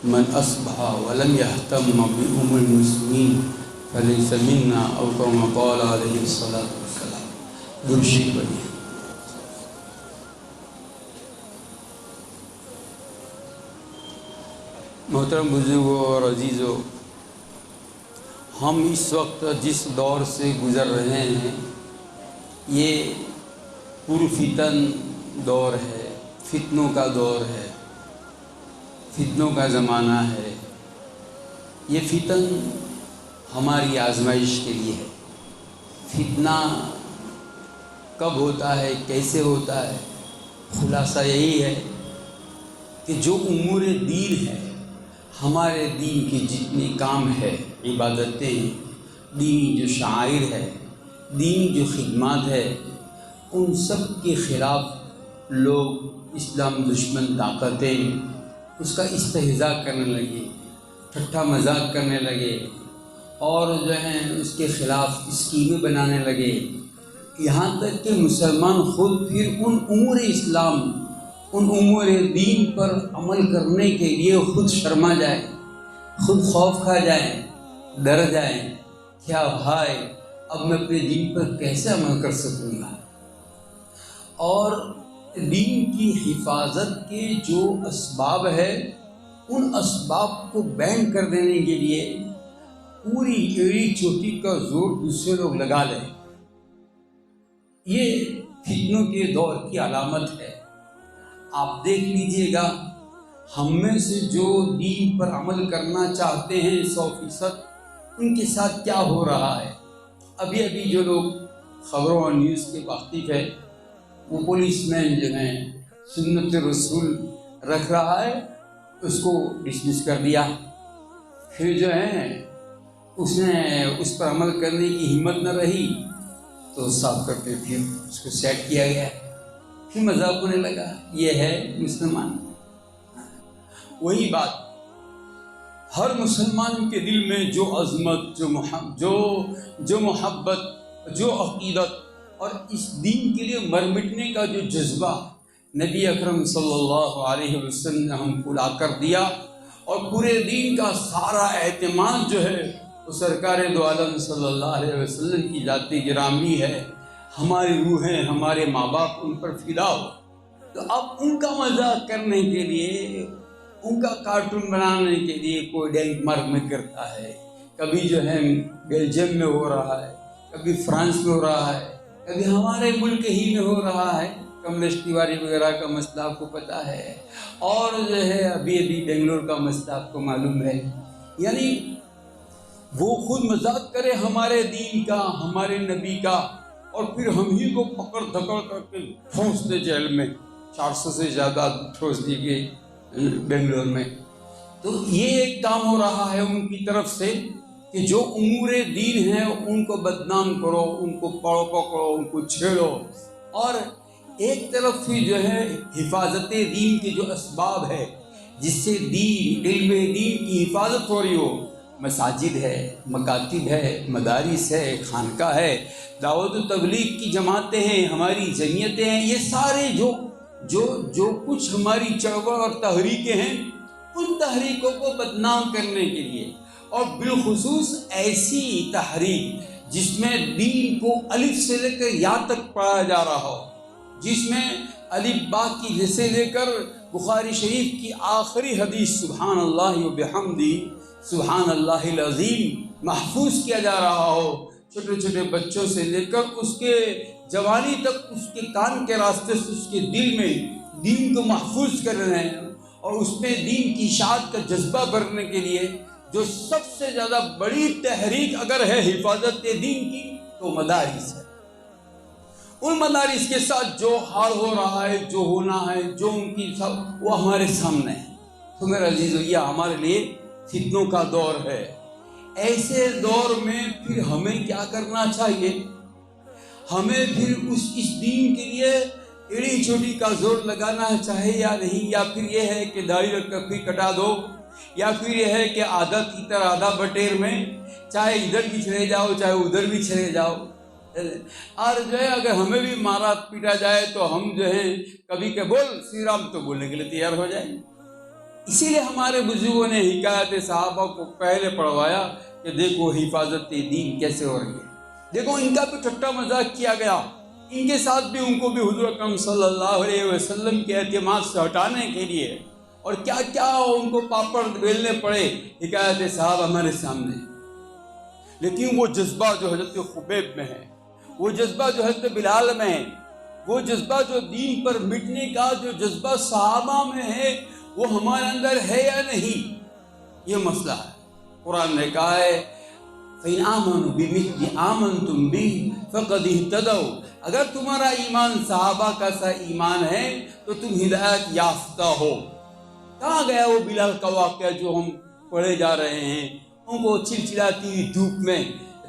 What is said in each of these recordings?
من اصبح ولم يهتم بأمور المسلمین فلیس منا او کما قال علیہ الصلوۃ والسلام. درشی پڑھی. محترم بزرگوں اور عزیزوں، ہم اس وقت جس دور سے گزر رہے ہیں یہ پرفتن دور ہے، فتنوں کا دور ہے، فتنوں کا زمانہ ہے. یہ فتن ہماری آزمائش کے لیے ہے. فتنہ کب ہوتا ہے، کیسے ہوتا ہے؟ خلاصہ یہی ہے کہ جو امور دین ہے، ہمارے دین کے جتنے کام ہے، عبادتیں، دینی جو شعائر ہے، دینی جو خدمات ہے، ان سب کے خلاف لوگ، اسلام دشمن طاقتیں اس کا استہزاء کرنے لگے، ٹھٹھا مذاق کرنے لگے اور جو ہیں اس کے خلاف اسکیمیں بنانے لگے. یہاں تک کہ مسلمان خود پھر ان امور اسلام، ان امور دین پر عمل کرنے کے لیے خود شرما جائے، خود خوف کھا جائیں، ڈر جائیں. کیا بھائی، اب میں اپنے دین پر کیسے عمل کر سکوں گا؟ اور دین کی حفاظت کے جو اسباب ہے، ان اسباب کو بین کر دینے کے لیے پوری ایڑی چوٹی کا زور دوسرے لوگ لگا لیں. یہ فتنوں کے دور کی علامت ہے. آپ دیکھ لیجئے گا، ہم میں سے جو دین پر عمل کرنا چاہتے ہیں 100%، ان کے ساتھ کیا ہو رہا ہے. ابھی جو لوگ خبروں اور نیوز کے واقف ہے، وہ پولیس مین جو ہیں سنت رسول رکھ رہا ہے، اس کو ڈسمس کر دیا. پھر جو ہے اس نے اس پر عمل کرنے کی ہمت نہ رہی تو صاف کر کے پھر اس کو سیٹ کیا گیا. پھر مذاق ہونے لگا. یہ ہے مسلمان. وہی بات، ہر مسلمان کے دل میں جو عظمت، جو محبت، جو عقیدت اور اس دین کے لیے مر مٹنے کا جو جذبہ نبی اکرم صلی اللہ علیہ وسلم نے ہم کو لا کر دیا، اور پورے دین کا سارا اعتماد جو ہے وہ سرکار دو عالم صلی اللہ علیہ وسلم کی ذات گرامی ہے. ہماری روحیں، ہمارے ماں باپ ان پر فدا ہو. تو اب ان کا مذاق کرنے کے لیے، ان کا کارٹون بنانے کے لیے کوئی ڈینمارک میں کرتا ہے، کبھی جو ہے بیلجیم میں ہو رہا ہے، کبھی فرانس میں ہو رہا ہے، کبھی ہمارے ملک ہی میں ہو رہا ہے. کملیش تیواری وغیرہ کا مسئلہ آپ کو پتہ ہے، اور جو ہے ابھی بنگلور کا مسئلہ آپ کو معلوم ہے. یعنی وہ خود مذاق کرے ہمارے دین کا، ہمارے نبی کا، اور پھر ہم ہی کو پکڑ دھکڑ کر کے ٹھونس دے جیل میں. 400 سے زیادہ ٹھونس دی گئی بنگلور میں. تو یہ ایک کام ہو رہا ہے ان کی طرف سے کہ جو امور دین ہیں ان کو بدنام کرو، ان کو پکڑو، ان کو چھیڑو. اور ایک طرف ہی جو ہے حفاظت دین کے جو اسباب ہے جس سے دین، علم دین کی حفاظت ہو رہی ہو، مساجد ہے، مکاتب ہے، مدارس ہے، خانقاہ ہے، دعوت و تبلیغ کی جماعتیں ہیں، ہماری جمعیتیں ہیں، یہ سارے جو کچھ ہماری چڑھوڑ اور تحریکیں ہیں، ان تحریکوں کو بدنام کرنے کے لیے، اور بالخصوص ایسی تحریک جس میں دین کو الف سے لے کر یا تک پڑھایا جا رہا ہو، جس میں الف با کی سے لے کر بخاری شریف کی آخری حدیث سبحان اللہ و بحمدہ سبحان اللہ العظیم محفوظ کیا جا رہا ہو. چھوٹے چھوٹے بچوں سے لے کر اس کے جوانی تک اس کے کان کے راستے سے اس کے دل میں دین کو محفوظ کر رہے ہیں، اور اس میں دین کی اشاعت کا جذبہ بھرنے کے لیے جو سب سے زیادہ بڑی تحریک اگر ہے حفاظت دین کی تو مدارس ہے. ان مدارس کے ساتھ جو حال ہو رہا ہے، جو ہونا ہے، جو ان کی سب، وہ ہمارے سامنے ہے. تو میرے عزیزو، یہ ہمارے لیے فتنوں کا دور ہے. ایسے دور میں پھر ہمیں کیا کرنا چاہیے؟ ہمیں پھر اس دین کے لیے ایڑی چوٹی کا زور لگانا چاہے یا نہیں؟ یا پھر یہ ہے کہ داڑھی اور کفی کٹا دو، یا پھر یہ ہے کہ آدھا تیتر آدھا بٹیر میں چاہے ادھر بھی چلے جاؤ چاہے ادھر بھی چلے جاؤ. اور جو ہے اگر ہمیں بھی مارا پیٹا جائے تو ہم جو ہیں کبھی کہ بول شری رام تو بولنے کے لیے تیار ہو جائیں. اسی لیے ہمارے بزرگوں نے حکایت صحابہ کو پہلے پڑھوایا کہ دیکھو حفاظت دین کیسے ہو رہی ہے، دیکھو ان کا بھی ٹھٹا مذاق کیا گیا، ان کے ساتھ بھی ان کو بھی حضور اکرم صلی اللہ علیہ وسلم کے اعتماد سے ہٹانے کے لیے اور کیا کیا ان کو پاپڑ بیلنے پڑے حکایت صحابہ ہمارے سامنے۔ لیکن وہ جذبہ جو حضرت خبیب میں ہے، وہ جذبہ جو حضرت بلال میں ہے، وہ جذبہ جو دین پر مٹنے کا جو جذبہ صحابہ میں ہے، وہ ہمارے اندر ہے یا نہیں، یہ مسئلہ ہے۔ قرآن نے کہا ہے فَإِنْ آمَنُوا بِمِثْلِ آمَنْتُمْ بِهِ فَقَدِ اهْتَدَوْا، اگر تمہارا ایمان صحابہ کا سا ایمان ہے تو تم ہدایت یافتہ ہو۔ کہاں گیا وہ بلال کا واقعہ جو ہم پڑھے جا رہے ہیں؟ ان کو چلچلاتی ہوئی دھوپ میں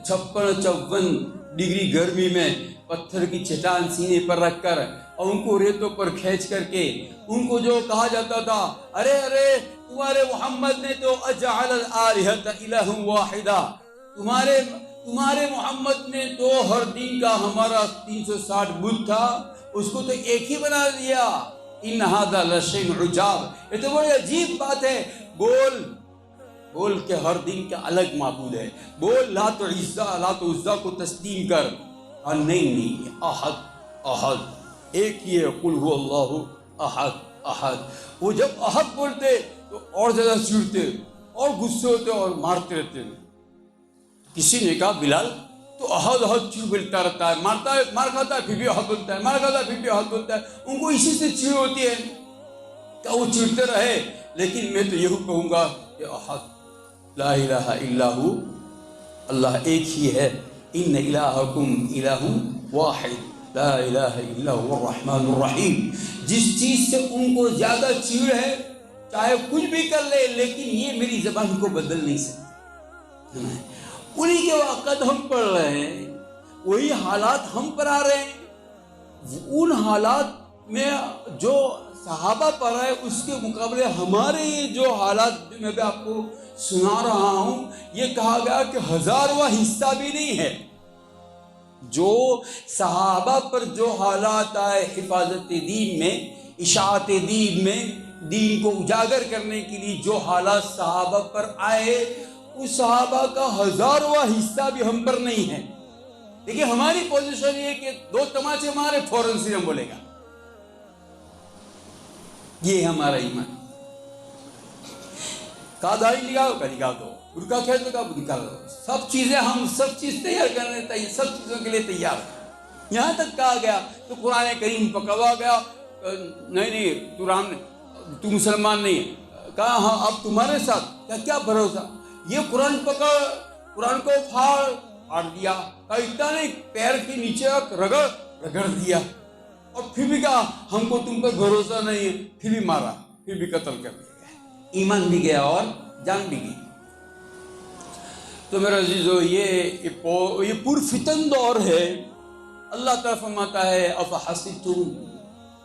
56-54 ڈگری گرمی میں پتھر کی چٹان سینے پر رکھ کر اور ان کو ریتوں پر کھینچ کر کے ان کو جو کہا جاتا تھا ارے ارے تمہارے محمد نے تو اجعل الآلہۃ الہ واحدہ، تمہارے محمد نے تو ہر دن کا ہمارا 360 بت تھا اس کو تو ایک ہی بنا دیا، ان ھذا لشیء عجاب، یہ تو بڑی عجیب بات ہے، بول کہ ہر دن کا الگ معبود ہے، بول لات و عزا کو تسلیم کر، اور نہیں احد ایک ہی ہے، قل هو اللہ احد۔ وہ جب احد بولتے تو اور زیادہ چڑھتے اور غصے ہوتے اور مارتے رہتے۔ کسی نے کہا بلال تو احد کیوں بولتا رہتا ہے، مار کھاتا ہے پھر بھی احد بولتا ہے، مار کھاتا ہے پھر بھی احد بولتا ہے، ان کو اسی سے چڑ ہوتی ہے کہ وہ چڑھتے رہے، لیکن میں تو یہی کہوں گا کہ احد لا الہ الا ہو، اللہ ایک ہی ہے، ان الہکم الہ واحد لا الہ الا هو الرحمن الرحیم۔ جس چیز سے ان کو زیادہ چڑ ہے چاہے کچھ بھی کر لے لیکن یہ میری زبان کو بدل نہیں سکتی، انہی کے واقعات ہم پڑھ رہے ہیں، وہی حالات ہم پر آ رہے ہیں، ان حالات میں جو صحابہ پر ہے اس کے مقابلے ہمارے یہ جو حالات میں بھی آپ کو سنا رہا ہوں، یہ کہا گیا کہ 1000واں حصہ بھی نہیں ہے۔ جو صحابہ پر جو حالات آئے حفاظت دین میں، اشاعت دین میں، دین کو اجاگر کرنے کے لیے جو حالات صحابہ پر آئے، اس صحابہ کا 1000واں حصہ بھی ہم پر نہیں ہے۔ لیکن ہماری پوزیشن یہ کہ 2 تماچے ہمارے فوراً سے ہم بولے گا، یہ ہمارا ایمان۔ کہا داڑھی نکالو کا نکال دو، برقع کھینچ دو کا نکال دو، سب چیز تیار کرنے تیار، سب چیزوں کے لیے تیار۔ یہاں تک کہا گیا تو قرآن کریم پکڑوا گیا، نہیں تو مسلمان نہیں، کہا ہاں اب تمہارے ساتھ کیا بھروسہ، یہ قرآن پکڑ، قرآن کو پھاڑ دیا، کہا اتنا نہیں پیر کے نیچے رگڑ دیا، اور پھر بھی کہا ہم کو تم پر بھروسہ نہیں ہے، پھر بھی مارا، پھر بھی قتل کر دیا، ایمان بھی گیا اور جان بھی گئی۔ تو میرے عزیزو یہ پرفتن دور ہے۔ اللہ تعالیٰ فرماتا ہے افحسبتم،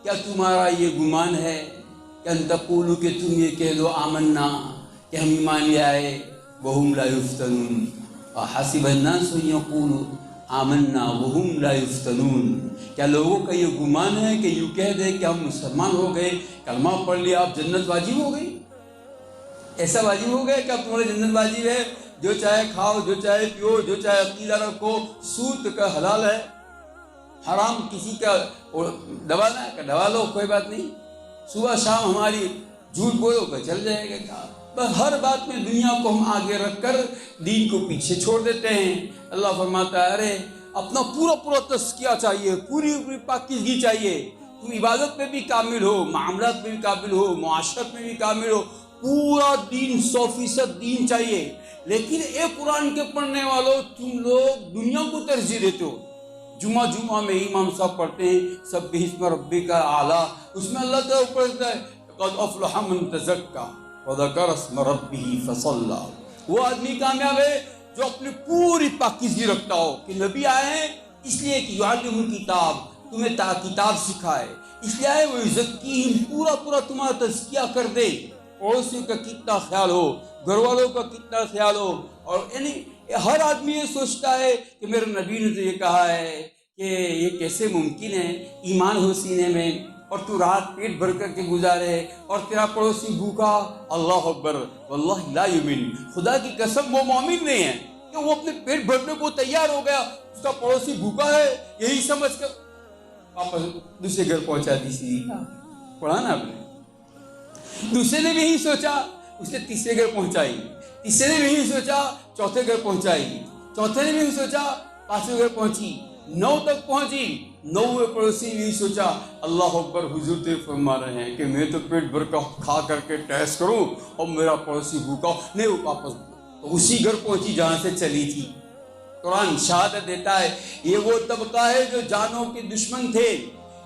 کیا تمہارا یہ گمان ہے کہ ان تقولوا کہ تم یہ کہہ دو آمنا کہ ہم ایمان لے آئے، وہم لا یفتنون، حسب الناس ان یقولوا آمنا وہم لا یفتنون، کیا لوگوں کا یہ گمان ہے کہ یوں کہہ دے کہ ہم مسلمان ہو گئے، کلمہ پڑھ لیا اب جنت واجب ہو گئی؟ ایسا واجب ہو گیا کہ اب تمہارے جنت واجب ہے، جو چاہے کھاؤ، جو چاہے پیو، جو چاہے عقیدہ رکھو، سود کا حلال ہے، حرام کسی کا دبانا ہے کہ دبا لو کوئی بات نہیں، صبح شام ہماری جھوٹ بولو کہ چل جائے گا، بس ہر بات میں دنیا کو ہم آگے رکھ کر دین کو پیچھے چھوڑ دیتے ہیں۔ اللہ فرماتا ہے ارے اپنا پورا تزکیہ چاہیے، پوری پاکیزگی چاہیے، تم عبادت میں بھی کامل ہو، معاملات میں بھی کامل ہو، معاشرت میں بھی کامل ہو، پورا دین 100% دین چاہیے۔ لیکن ایک قرآن کے پڑھنے والوں تم لوگ دنیا کو ترجیح دیتے ہو۔ جمعہ میں امام صاحب پڑھتے ہیں سبح اسم ربک الاعلی، اس میں اللہ تعالیٰ پڑھتا ہے قد افلح من تزکا وذکر اسم ربہ فصلی، وہ آدمی کامیاب ہے جو اپنی پوری پاکیزگی رکھتا ہو کہ نبی آئے ہیں اس لیے کہ یعلم الکتاب، تمہیں کتاب سکھائے، اس لیے آئے وہ یزکیہم، پورا تمہارا تزکیہ کر دے، پڑوسیوں کا کتنا خیال ہو، گھر والوں کا کتنا خیال ہو، اور یعنی ہر آدمی یہ سوچتا ہے کہ میرے نبی نے تو یہ کہا ہے کہ یہ کیسے ممکن ہے، ایمان ہو سینے میں، اور تو رات پیٹ بھر کر کے گزارے اور تیرا پڑوسی بھوکا، اللہ اکبر واللہ لا یؤمن، خدا کی قسم وہ مومن نہیں ہے کہ وہ اپنے پیٹ بھرنے کو تیار ہو گیا، اس کا پڑوسی بھوکا ہے یہی سمجھ کر واپس دوسرے گھر پہنچا دی سی۔ پڑھا نا آپ نے؟ دوسرے نے بھی یہی سوچا، اس نے تیسرے گھر پہنچائی، تیسرے نے بھی یہی سوچا، چوتھے گھر پہنچائی، چوتھے نے بھی یہی سوچا، پانچویں گھر پہنچی، 9 تک پہنچی، 9ویں پڑوسی بھی سوچا، اللہ اکبر حضور تو فرما رہے ہیں کہ میں تو پیٹ بھر کا کھا کر کے ٹیسٹ کروں اور میرا پڑوسی بھوکا نہیں، وہ واپس تو اسی گھر پہنچی جہاں سے چلی تھی۔ قرآن شہادت دیتا ہے یہ وہ طبقہ ہے جو جانوں کے دشمن تھے،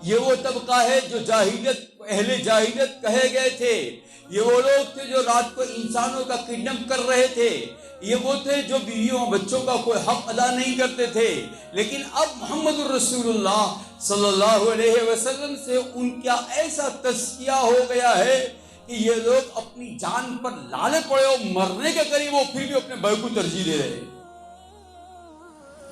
یہ وہ طبقہ ہے جو جاہلیت، اہل جاہلیت کہے گئے تھے، یہ وہ لوگ تھے جو رات کو انسانوں کا کڈنیپ کر رہے تھے، یہ وہ تھے جو بیویوں بچوں کا کوئی حق ادا نہیں کرتے تھے، لیکن اب محمد الرسول اللہ صلی اللہ علیہ وسلم سے ان کا ایسا تزکیہ ہو گیا ہے کہ یہ لوگ اپنی جان پر لالے پڑے اور مرنے کے قریب، وہ پھر بھی اپنے بھائی کو ترجیح دے رہے ہیں۔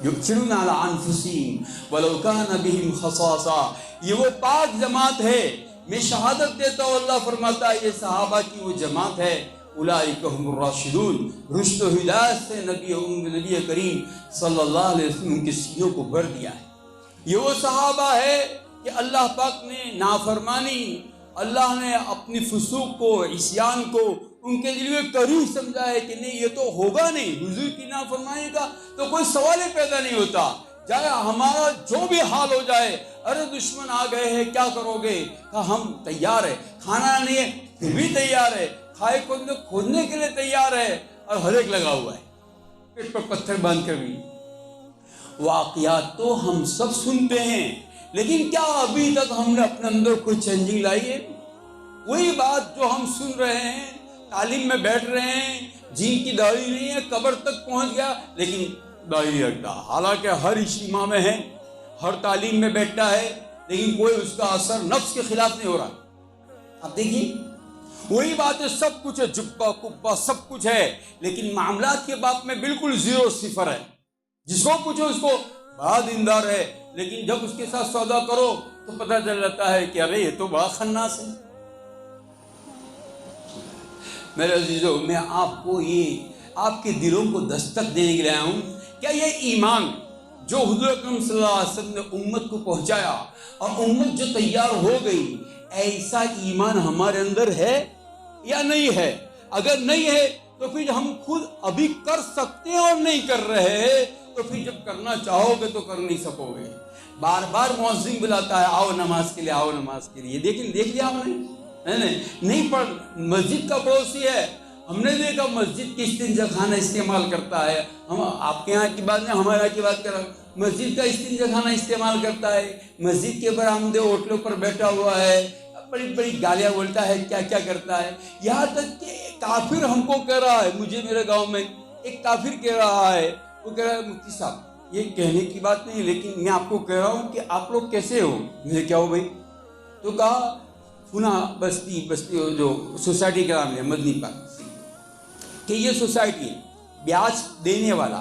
یؤثرون علی انفسہم ولو کان بہم خصاصہ، یہ وہ پاک جماعت ہے، میں شہادت دیتا ہوں، اللہ فرماتا ہے یہ صحابہ کی وہ جماعت ہے، اولئک هم الراشدون، رشد و ہدایت سے نبی کریم صلی اللہ علیہ وسلم ان کے سینوں کو بھر دیا ہے۔ یہ وہ صحابہ ہے کہ اللہ پاک نے نافرمانی، اللہ نے اپنی فسوق کو، عصیان کو ان کے لیے کریہ سمجھا ہے کہ نہیں یہ تو ہوگا نہیں، حضور کی نافرمانی کا تو کوئی سوال ہی پیدا نہیں ہوتا، چاہے ہمارا جو بھی حال ہو جائے، ارے دشمن آ گئے ہیں کیا کرو گے، کہا ہم تیار ہے، کھانا نہیں ہے پھر بھی تیار ہے، کھائے کھودنے کے لیے تیار ہے، اور ہر ایک لگا ہوا ہے، پیٹ پر پتھر باندھ کر بھی۔ واقعات تو ہم سب سنتے ہیں، لیکن کیا ابھی تک ہم نے اپنے اندر کوئی چینجنگ لائی ہے؟ وہی بات جو ہم سن رہے ہیں، تعلیم میں بیٹھ رہے ہیں، جن کی داڑھی نہیں ہے قبر تک پہنچ گیا لیکن داڑھی رکھتا، حالانکہ ہر اجتماع میں ہے، ہر تعلیم میں بیٹھتا ہے، لیکن کوئی اس کا اثر نفس کے خلاف نہیں ہو رہا۔ اب دیکھیے وہی بات ہے، سب کچھ ہے، جبہ کبہ سب کچھ ہے، لیکن معاملات کے باب میں بالکل 0 صفر ہے، جس کو پوچھو اس کو بڑا دیندار ہے، لیکن جب اس کے ساتھ سودا کرو تو پتہ چل جاتا ہے کہ ارے یہ تو بڑا خناس ہے۔ میرے عزیزو، میں آپ کو یہ آپ کے دلوں کو دستک دینے کے لیے آیا ہوں، کیا یہ ایمان جو حضور اکرم صلی اللہ علیہ وسلم نے امت کو پہنچایا اور امت جو تیار ہو گئی، ایسا ایمان ہمارے اندر ہے یا نہیں ہے؟ اگر نہیں ہے تو پھر ہم خود ابھی کر سکتے ہیں اور نہیں کر رہے، تو پھر جب کرنا چاہو گے تو کر نہیں سکو گے۔ بار بار مؤذن بلاتا ہے آؤ نماز کے لیے، آؤ نماز کے لیے، دیکھ لیا ہم نے نہیں پڑھ، مسجد کا پڑوسی ہے، ہم نے دیکھا مسجد کی استنجا خانہ استعمال کرتا ہے، ہم آپ کے یہاں کی بات نہیں ہمارے یہاں کی بات کر رہا ہوں، مسجد کا استنجا خانہ استعمال کرتا ہے، مسجد کے برآمدے ہوٹلوں پر بیٹھا ہوا ہے، بڑی بڑی گالیاں بولتا ہے، کیا کیا کرتا ہے، یہاں تک کہ کافر ہم کو کہہ رہا ہے، مجھے میرے گاؤں میں ایک کافر کہہ رہا ہے، وہ کہہ رہا ہے مفتی صاحب یہ کہنے کی بات نہیں، لیکن میں آپ کو کہہ رہا ہوں کہ آپ لوگ کیسے ہو؟ میں کیا ہو بھائی؟ تو کہا فنا بستی جو سوسائٹی کا نام ہے مدنی پاک، کہ یہ سوسائٹی بیاج دینے والا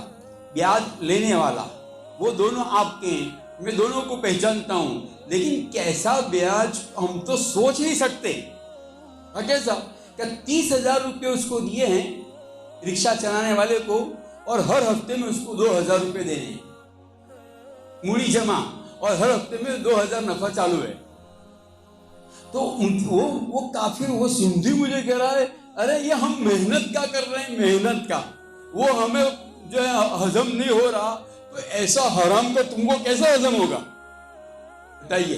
بیاج لینے والا وہ دونوں آپ کے ہیں، میں دونوں کو پہچانتا ہوں، لیکن کیسا بیاج ہم تو سوچ نہیں سکتے۔ کیسا کہ 30,000 روپے اس کو دیے ہیں رکشہ چلانے والے کو، اور ہر ہفتے میں اس کو 2,000 روپے دینے ہیں موڑی جمع، اور ہر ہفتے میں 2,000 نفع چالو ہے۔ تو وہ کافر وہ سندھی مجھے کہہ رہا ہے ارے یہ ہم محنت کا کر رہے ہیں، محنت کا وہ ہمیں جو ہے ہضم نہیں ہو رہا، تو ایسا حرام کا تم کو کیسا ہضم ہوگا بتائیے؟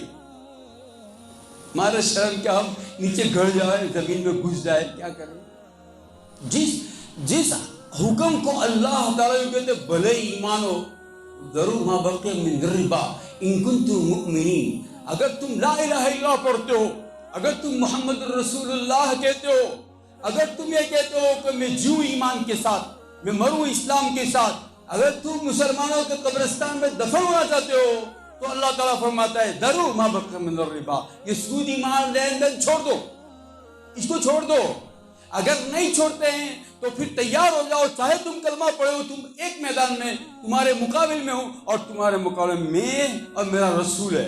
ہمارا شرم کیا ہم نیچے گھر جائے، زمین میں گھس جائے، کیا کریں؟ جس حکم کو اللہ تعالیٰ کہتے بھلے ایمان ہو، ضرور ما بقی من الربا ان کنتم مؤمنین، اگر تم لا الہ الا اللہ پڑھتے ہو، اگر تم محمد الرسول اللہ کہتے ہو، اگر تم یہ کہتے ہو کہ میں جیوں ایمان کے ساتھ، میں مروں اسلام کے ساتھ، اگر تم مسلمانوں کے قبرستان میں دفن ہونا چاہتے ہو، تو اللہ تعالیٰ فرماتا ہے ضرور ما بقی من الربا، یہ سود ایمان لین دین چھوڑ دو، اس کو چھوڑ دو۔ اگر نہیں چھوڑتے ہیں تو پھر تیار ہو جاؤ، چاہے تم کلمہ پڑھے ہو، تم ایک میدان میں تمہارے مقابل میں ہو، اور تمہارے مقابل میں اور میرا رسول ہے،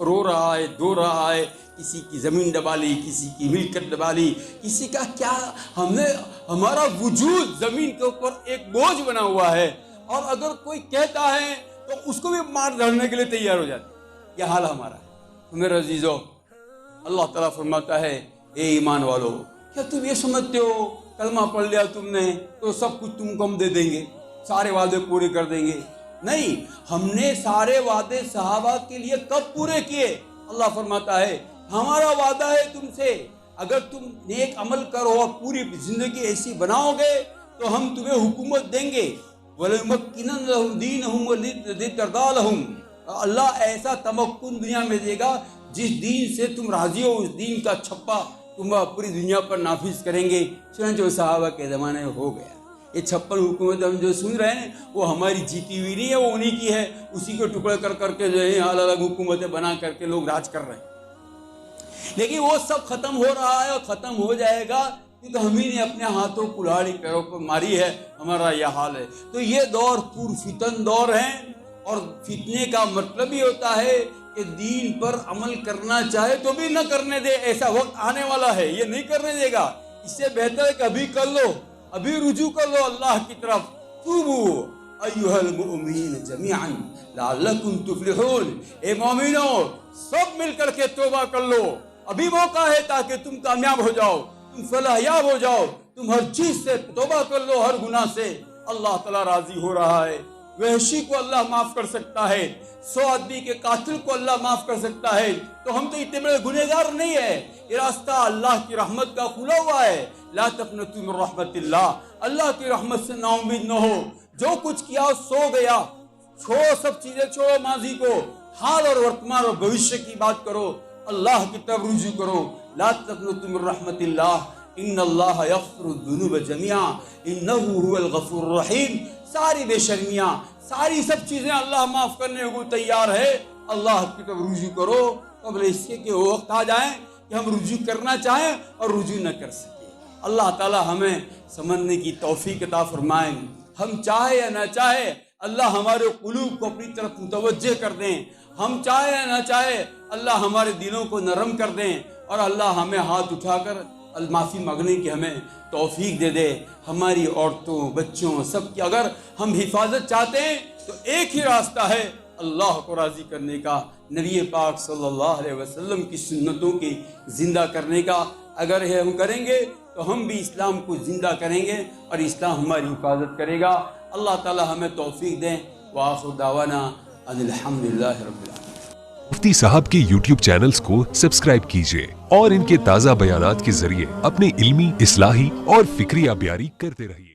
رو رہا ہے، دو رہا ہے، کسی کی زمین دبا لی، کسی کی ملکت دبا لی، کسی کا کیا، ہمارا وجود زمین کے اوپر ایک بوجھ بنا ہوا ہے، اور اگر کوئی کہتا ہے تو اس کو بھی مار ڈالنے کے لیے تیار ہو جاتے ہیں۔ یہ حال ہمارا ہے۔ تو میرے عزیزو، اللہ تعالیٰ فرماتا ہے اے ایمان والو، کیا تم یہ سمجھتے ہو کلمہ پڑھ لیا تم نے تو سب کچھ تم کو ہم دے دیں گے، سارے وعدے پورے کر دیں گے؟ نہیں، ہم نے سارے وعدے صحابہ کے لیے کب پورے کیے؟ اللہ فرماتا ہے ہمارا وعدہ ہے تم سے، اگر تم نیک عمل کرو اور پوری زندگی ایسی بناؤ گے تو ہم تمہیں حکومت دیں گے۔ وَلَيُمَكِّنَنَّ لَهُمْ دِينَهُمْ وَالَّذِي تَرْضَىٰ لَهُمْ، اللہ ایسا تمکن دنیا میں دے گا جس دین سے تم راضی ہو، اس دین کا چھپا تم پوری دنیا پر نافذ کریں گے۔ چنانچہ صحابہ کے زمانے میں ہو گیا۔ یہ 56 حکومت ہم جو سن رہے ہیں وہ ہماری جیتی ہوئی نہیں ہے، وہ انہی کی ہے، اسی کو ٹکڑے کر کر کے جو ہے الگ الگ حکومتیں بنا کر کے لوگ راج کر رہے ہیں۔ لیکن وہ سب ختم ہو رہا ہے اور ختم ہو جائے گا، کیونکہ ہم ہی نے اپنے ہاتھوں کلاڑی پیروں پر ماری ہے، ہمارا یہ حال ہے۔ تو یہ دور پر فتن دور ہے، اور فتنے کا مطلب ہی ہوتا ہے کہ دین پر عمل کرنا چاہے تو بھی نہ کرنے دے، ایسا وقت آنے والا ہے، یہ نہیں کرنے دے گا۔ اس سے بہتر ہے کہ ابھی کر لو، ابھی رجوع کر لو اللہ کی طرف۔ توبو ایھا المؤمنین جمیعا لعلکم تفلحون، اے مومنو سب مل کر کے توبہ کر لو، ابھی موقع ہے تاکہ تم کامیاب ہو جاؤ، تم فلاح یاب ہو جاؤ، تم ہر چیز سے توبہ کر لو، ہر گناہ سے۔ اللہ تعالیٰ راضی ہو رہا ہے۔ وحشی کو اللہ معاف کر سکتا ہے، 100 آدمی کے قاتل کو اللہ معاف کر سکتا ہے، تو ہم تو اتنے بڑے گنہگار نہیں ہے۔ یہ راستہ اللہ کی رحمت کا کھلا ہوا ہے۔ لا تقنطوا من رحمت اللہ، اللہ کی رحمت سے نا امید نہ ہو۔ جو کچھ کیا سو گیا، چھوڑو سب چیزیں، چھوڑو ماضی کو، حال اور ورتمان اور بھوشیہ کی بات کرو، اللہ کی طرف رجوع کرو۔ لا تقنطوا من رحمت اللہ ان اللہ یغفر الذنوب جميعا انہ هو الغفور الرحیم۔ ساری بے شرمیاں، ساری سب چیزیں اللہ معاف کرنے کو تیار ہے۔ اللہ کی طرف رجوع کرو قبل اس کے کہ وہ وقت آ جائیں کہ ہم رجوع کرنا چاہیں اور رجوع نہ کر سکیں۔ اللہ تعالی ہمیں سمجھنے کی توفیق عطا فرمائیں۔ ہم چاہے یا نہ چاہے اللہ ہمارے قلوب کو اپنی طرف متوجہ کر دیں، ہم چاہے یا نہ چاہے اللہ ہمارے دلوں کو نرم کر دیں، اور اللہ ہمیں ہاتھ اٹھا کر معافی مانگنے کی ہمیں توفیق دے دے۔ ہماری عورتوں، بچوں، سب کی اگر ہم حفاظت چاہتے ہیں تو ایک ہی راستہ ہے اللہ کو راضی کرنے کا، نبی پاک صلی اللہ علیہ وسلم کی سنتوں کی زندہ کرنے کا۔ اگر یہ ہم کریں گے تو ہم بھی اسلام کو زندہ کریں گے اور اسلام ہماری حفاظت کرے گا۔ اللہ تعالی ہمیں توفیق دیں۔ وآخر دعوانا ان الحمدللہ رب العالمین۔ مفتی صاحب کے YouTube چینلز کو سبسکرائب کیجئے اور ان کے تازہ بیانات کے ذریعے اپنے علمی، اصلاحی اور فکری آبیاری کرتے رہیے۔